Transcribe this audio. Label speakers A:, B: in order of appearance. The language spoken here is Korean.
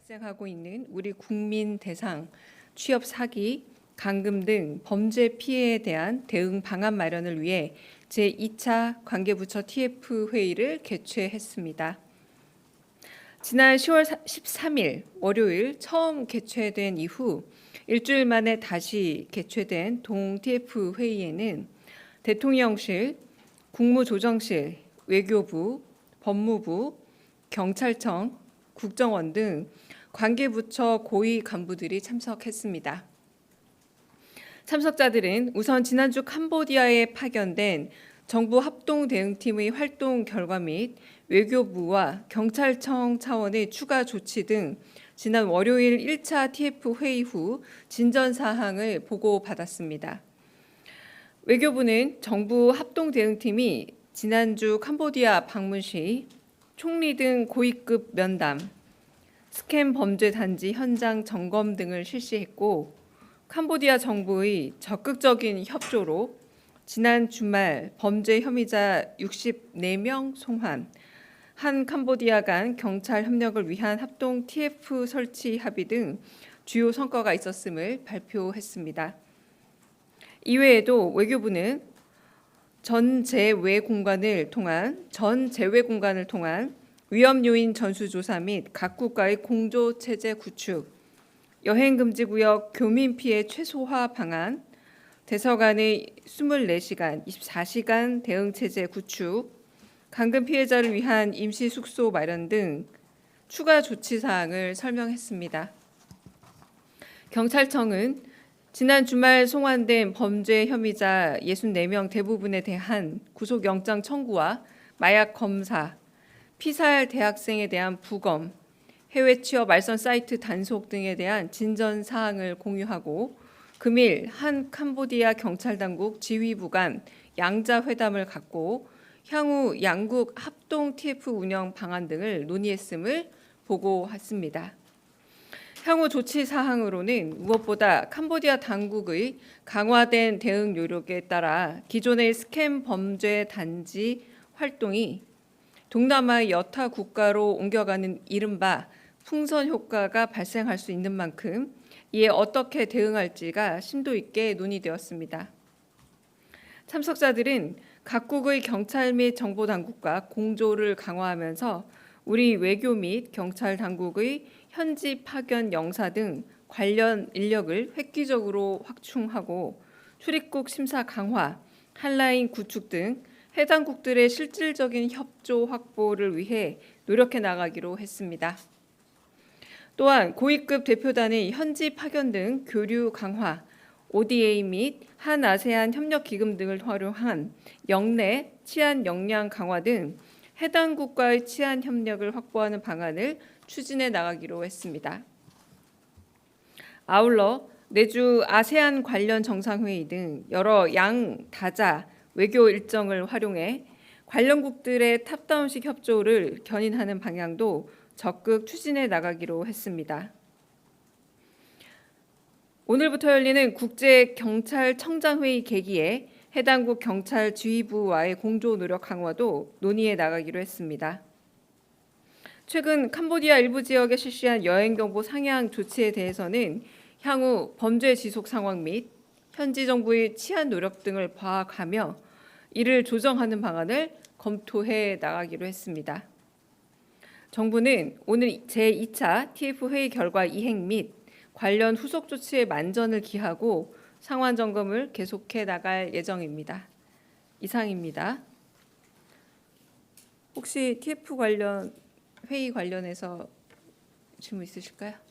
A: 발생하고 있는 우리 국민 대상 취업 사기, 감금 등 범죄 피해에 대한 대응 방안 마련을 위해 제2차 관계부처 TF 회의를 개최했습니다. 지난 10월 13일 월요일 처음 개최된 이후 일주일 만에 다시 개최된 동 TF 회의에는 대통령실, 국무조정실, 외교부, 법무부, 경찰청, 국정원 등 관계부처 고위 간부들이 참석했습니다. 참석자들은 우선 지난주 캄보디아에 파견된 정부 합동대응팀의 활동 결과 및 외교부와 경찰청 차원의 추가 조치 등 지난 월요일 1차 TF 회의 후 진전 사항을 보고받았습니다. 외교부는 정부 합동대응팀이 지난주 캄보디아 방문 시 총리 등 고위급 면담, 스캠 범죄 단지 현장 점검 등을 실시했고 캄보디아 정부의 적극적인 협조로 지난 주말 범죄 혐의자 64명 송환, 한 캄보디아 간 경찰 협력을 위한 합동 TF 설치 합의 등 주요 성과가 있었음을 발표했습니다. 이외에도 외교부는 전 제외 공간을 통한 위험 요인 전수조사 및 각 국가의 공조 체제 구축, 여행 금지 구역 교민 피해 최소화 방안, 대서관의 24시간, 24시간 대응 체제 구축, 감금 피해자를 위한 임시 숙소 마련 등 추가 조치 사항을 설명했습니다. 경찰청은 지난 주말 송환된 범죄 혐의자 64명 대부분에 대한 구속영장 청구와 마약 검사, 피살 대학생에 대한 부검, 해외 취업 알선 사이트 단속 등에 대한 진전 사항을 공유하고 금일 한 캄보디아 경찰 당국 지휘부 간 양자 회담을 갖고 향후 양국 합동 TF 운영 방안 등을 논의했음을 보고했습니다. 향후 조치 사항으로는 무엇보다 캄보디아 당국의 강화된 대응 노력에 따라 기존의 스캠 범죄 단지 활동이 동남아의 여타 국가로 옮겨가는 이른바 풍선 효과가 발생할 수 있는 만큼 이에 어떻게 대응할지가 심도 있게 논의되었습니다. 참석자들은 각국의 경찰 및 정보당국과 공조를 강화하면서 우리 외교 및 경찰 당국의 현지 파견 영사 등 관련 인력을 획기적으로 확충하고 출입국 심사 강화, 한라인 구축 등 해당국들의 실질적인 협조 확보를 위해 노력해 나가기로 했습니다. 또한 고위급 대표단의 현지 파견 등 교류 강화, ODA 및 한 아세안 협력 기금 등을 활용한 영내 치안 역량 강화 등 해당 국가의 치안 협력을 확보하는 방안을 추진해 나가기로 했습니다. 아울러 내주 아세안 관련 정상회의 등 여러 양다자 외교 일정을 활용해 관련국들의 탑다운식 협조를 견인하는 방향도 적극 추진해 나가기로 했습니다. 오늘부터 열리는 국제경찰청장회의 계기에 해당국 경찰 지휘부와의 공조 노력 강화도 논의해 나가기로 했습니다. 최근 캄보디아 일부 지역에 실시한 여행경보 상향 조치에 대해서는 향후 범죄 지속 상황 및 현지 정부의 치안 노력 등을 파악하며 이를 조정하는 방안을 검토해 나가기로 했습니다. 정부는 오늘 제2차 TF 회의 결과 이행 및 관련 후속 조치의 만전을 기하고 상황 점검을 계속해 나갈 예정입니다. 이상입니다. 혹시 TF 관련 회의 관련해서 질문 있으실까요?